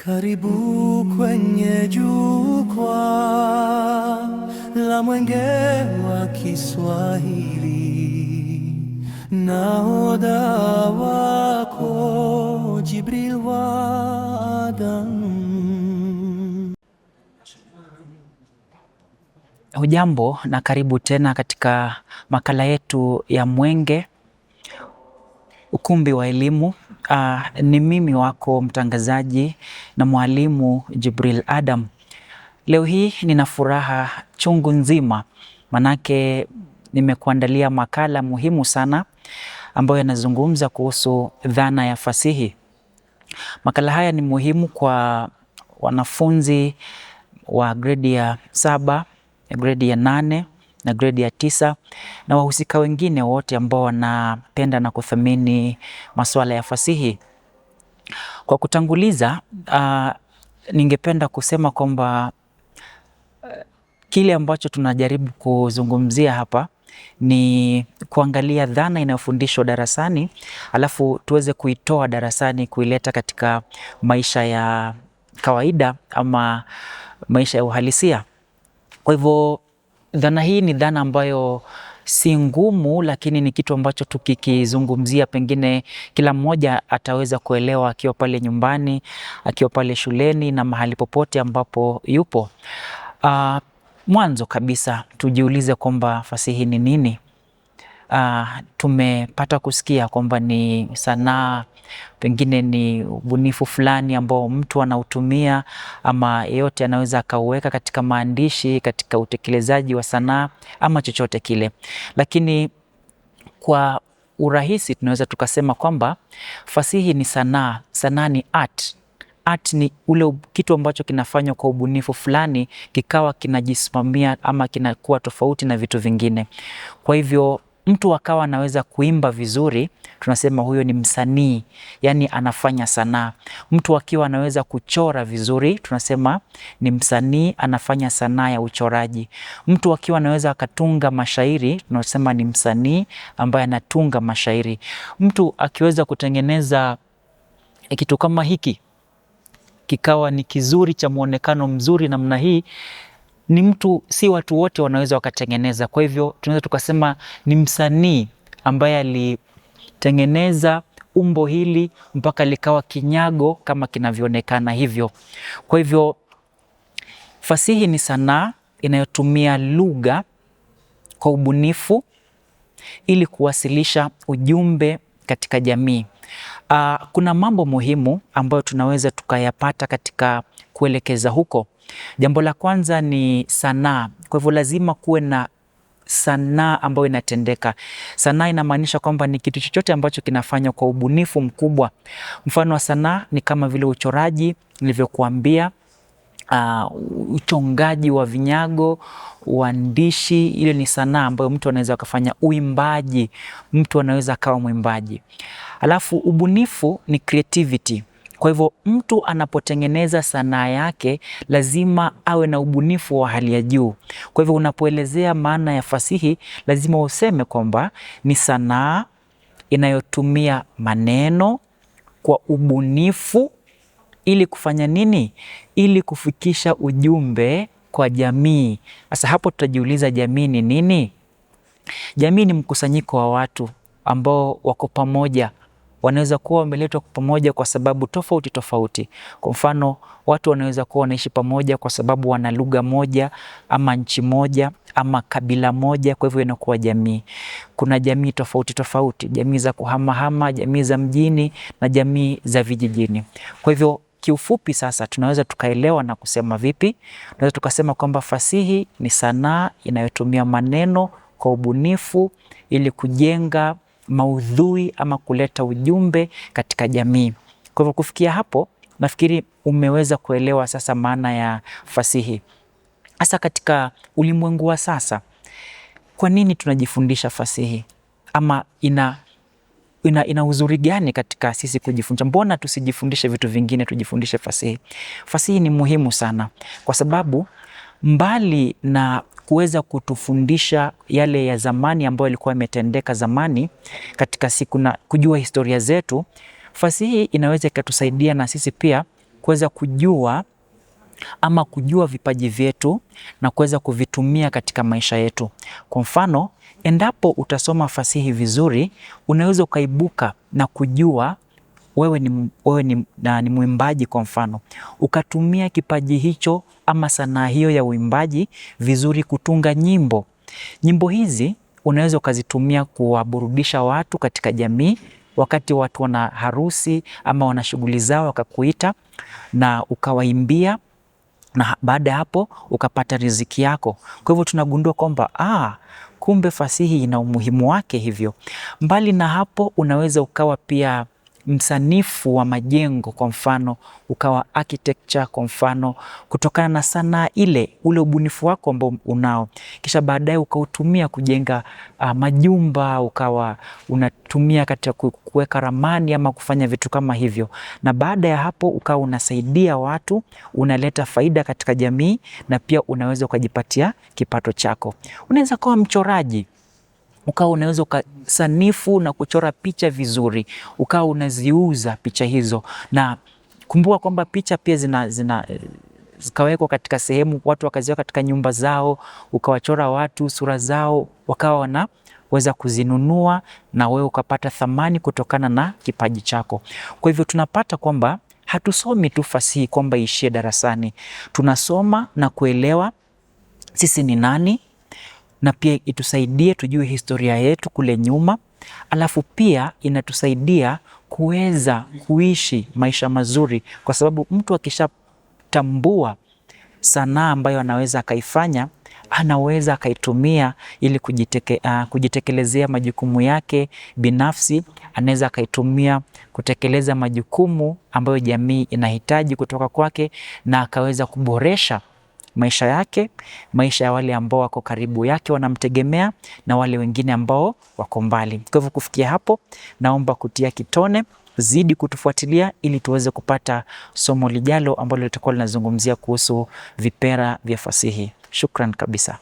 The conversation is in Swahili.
Karibu kwenye jukwaa la Mwenge wa Kiswahili, nahodha wako Jibril wa Adam. Hujambo na karibu tena katika makala yetu ya Mwenge, ukumbi wa elimu. Ni mimi wako mtangazaji na mwalimu Jibril Adam. Leo hii nina furaha chungu nzima, manake nimekuandalia makala muhimu sana ambayo yanazungumza kuhusu dhana ya fasihi. Makala haya ni muhimu kwa wanafunzi wa gredi ya 7, gredi ya 8 na gredi ya 9 na wahusika wengine wote ambao wanapenda na kuthamini masuala ya fasihi. Kwa kutanguliza, ningependa kusema kwamba kile ambacho tunajaribu kuzungumzia hapa ni kuangalia dhana inayofundishwa darasani, alafu tuweze kuitoa darasani kuileta katika maisha ya kawaida ama maisha ya uhalisia. Kwa hivyo dhana hii ni dhana ambayo si ngumu, lakini ni kitu ambacho tukikizungumzia pengine kila mmoja ataweza kuelewa akiwa pale nyumbani, akiwa pale shuleni na mahali popote ambapo yupo. Mwanzo kabisa tujiulize kwamba fasihi ni nini? Tumepata kusikia kwamba ni sanaa, pengine ni ubunifu fulani ambao mtu anautumia ama yeyote anaweza akauweka katika maandishi, katika utekelezaji wa sanaa ama chochote kile. Lakini kwa urahisi tunaweza tukasema kwamba fasihi ni sanaa. Sanaa ni art. Art ni ule kitu ambacho kinafanywa kwa ubunifu fulani kikawa kinajisimamia ama kinakuwa tofauti na vitu vingine. Kwa hivyo mtu akawa anaweza kuimba vizuri, tunasema huyo ni msanii, yani anafanya sanaa. Mtu akiwa anaweza kuchora vizuri, tunasema ni msanii, anafanya sanaa ya uchoraji. Mtu akiwa anaweza akatunga mashairi, tunasema ni msanii ambaye anatunga mashairi. Mtu akiweza kutengeneza kitu kama hiki kikawa ni kizuri cha muonekano mzuri namna hii, ni mtu, si watu wote wanaweza wakatengeneza. Kwa hivyo tunaweza tukasema ni msanii ambaye alitengeneza umbo hili mpaka likawa kinyago kama kinavyoonekana hivyo. Kwa hivyo fasihi ni sanaa inayotumia lugha kwa ubunifu ili kuwasilisha ujumbe katika jamii. Kuna mambo muhimu ambayo tunaweza tukayapata katika kuelekeza huko. Jambo la kwanza ni sanaa. Kwa hivyo lazima kuwe na sanaa ambayo inatendeka. Sanaa inamaanisha kwamba ni kitu chochote ambacho kinafanywa kwa ubunifu mkubwa. Mfano wa sanaa ni kama vile uchoraji, nilivyokuambia, uchongaji wa vinyago, uandishi, ile ni sanaa ambayo mtu anaweza akafanya. Uimbaji, mtu anaweza akawa mwimbaji. Alafu ubunifu ni creativity. Kwa hivyo mtu anapotengeneza sanaa yake lazima awe na ubunifu wa hali ya juu. Kwa hivyo unapoelezea maana ya fasihi lazima useme kwamba ni sanaa inayotumia maneno kwa ubunifu ili kufanya nini? Ili kufikisha ujumbe kwa jamii. Sasa hapo tutajiuliza, jamii ni nini? Jamii ni mkusanyiko wa watu ambao wako pamoja. Wanaweza kuwa wameletwa pamoja kwa sababu tofauti tofauti. Kwa mfano, watu wanaweza kuwa wanaishi pamoja kwa sababu wana lugha moja ama nchi moja ama kabila moja, kwa hivyo inakuwa jamii. Kuna jamii tofauti tofauti, jamii za kuhamahama, jamii za mjini na jamii za vijijini. Kwa hivyo kiufupi sasa tunaweza tukaelewa na kusema vipi? Tunaweza tukasema kwamba fasihi ni sanaa inayotumia maneno kwa ubunifu ili kujenga maudhui ama kuleta ujumbe katika jamii. Kwa hivyo kufikia hapo, nafikiri umeweza kuelewa sasa maana ya fasihi. Hasa katika ulimwengu wa sasa, kwa nini tunajifundisha fasihi? Ama ina uzuri gani katika sisi kujifunza? Mbona tusijifundishe vitu vingine, tujifundishe fasihi? Fasihi ni muhimu sana kwa sababu mbali na kuweza kutufundisha yale ya zamani ambayo yalikuwa yametendeka zamani katika siku na kujua historia zetu, fasihi inaweza ikatusaidia na sisi pia kuweza kujua ama kujua vipaji vyetu na kuweza kuvitumia katika maisha yetu. Kwa mfano, endapo utasoma fasihi vizuri, unaweza ukaibuka na kujua wewe ni mwimbaji kwa mfano. Ukatumia kipaji hicho ama sanaa hiyo ya uimbaji vizuri kutunga nyimbo. Nyimbo hizi unaweza ukazitumia kuwaburudisha watu katika jamii, wakati watu wana harusi ama wana shughuli zao wakakuita na ukawaimbia, na baada ya hapo ukapata riziki yako. Kwa hivyo tunagundua kwamba kumbe fasihi ina umuhimu wake hivyo. Mbali na hapo, unaweza ukawa pia msanifu wa majengo kwa mfano, ukawa architecture kwa mfano, kutokana na sanaa ule ubunifu wako ambao unao, kisha baadaye ukautumia kujenga majumba, ukawa unatumia katika kuweka ramani ama kufanya vitu kama hivyo, na baada ya hapo ukawa unasaidia watu, unaleta faida katika jamii, na pia unaweza ukajipatia kipato chako. Unaweza kuwa mchoraji, ukawa unaweza ukasanifu na kuchora picha vizuri, ukawa unaziuza picha hizo, na kumbuka kwamba picha pia zikawekwa katika sehemu, watu wakaziweka katika nyumba zao, ukawachora watu sura zao, wakawa wanaweza kuzinunua na wewe ukapata thamani kutokana na kipaji chako. Kwa hivyo tunapata kwamba hatusomi tu fasihi kwamba ishie darasani, tunasoma na kuelewa sisi ni nani, na pia itusaidie tujue historia yetu kule nyuma, alafu pia inatusaidia kuweza kuishi maisha mazuri, kwa sababu mtu akishatambua sanaa ambayo anaweza akaifanya, anaweza akaitumia ili kujitekelezea majukumu yake binafsi, anaweza akaitumia kutekeleza majukumu ambayo jamii inahitaji kutoka kwake, na akaweza kuboresha maisha yake, maisha ya wale ambao wako karibu yake wanamtegemea, na wale wengine ambao wako mbali. Kwa hivyo kufikia hapo, naomba kutia kitone, zidi kutufuatilia ili tuweze kupata somo lijalo ambalo litakuwa linazungumzia kuhusu vipera vya fasihi. Shukran kabisa.